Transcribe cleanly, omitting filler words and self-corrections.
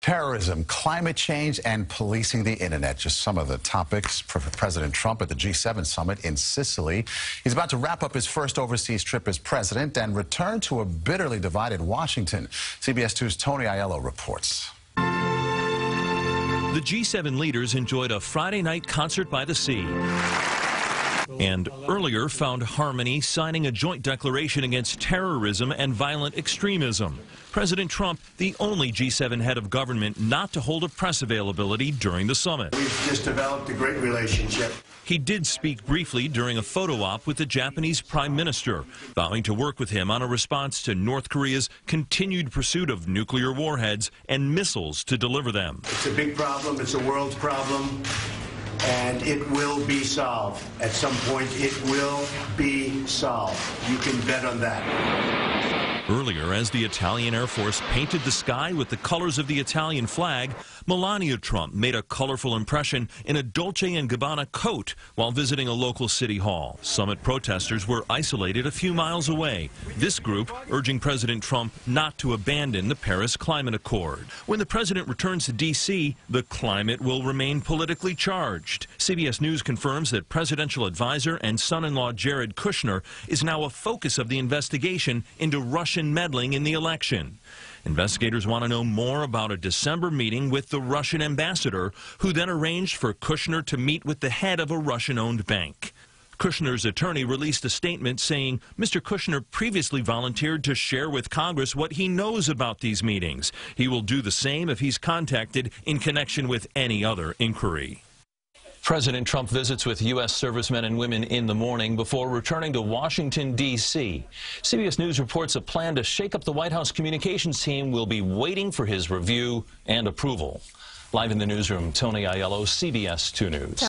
Terrorism, climate change, and policing the internet. Just some of the topics for President Trump at the G7 summit in Sicily. He's about to wrap up his first overseas trip as president and return to a bitterly divided Washington. CBS 2's Tony Aiello reports. The G7 leaders enjoyed a Friday night concert by the sea. And earlier found harmony signing a joint declaration against terrorism and violent extremism. President Trump, the only G7 head of government not to hold a press availability during the summit. We've just developed a great relationship. He did speak briefly during a photo op with the Japanese Prime Minister, vowing to work with him on a response to North Korea's continued pursuit of nuclear warheads and missiles to deliver them. It's a big problem. It's a world problem. And it will be solved. At some point, it will be solved. You can bet on that. Earlier, as the Italian Air Force painted the sky with the colors of the Italian flag, Melania Trump made a colorful impression in a Dolce & Gabbana coat while visiting a local city hall. Summit protesters were isolated a few miles away. This group urging President Trump not to abandon the Paris Climate Accord. When the president returns to D.C., the climate will remain politically charged. CBS News confirms that presidential advisor and son-in-law Jared Kushner is now a focus of the investigation into Russian meddling in the election. Investigators want to know more about a December meeting with the Russian ambassador, who then arranged for Kushner to meet with the head of a Russian-owned bank. Kushner's attorney released a statement saying Mr. Kushner previously volunteered to share with Congress what he knows about these meetings. He will do the same if he's contacted in connection with any other inquiry. President Trump visits with U.S. servicemen and women in the morning before returning to Washington, D.C. CBS News reports a plan to shake up the White House communications team will be waiting for his review and approval. Live in the newsroom, Tony Aiello, CBS 2 News.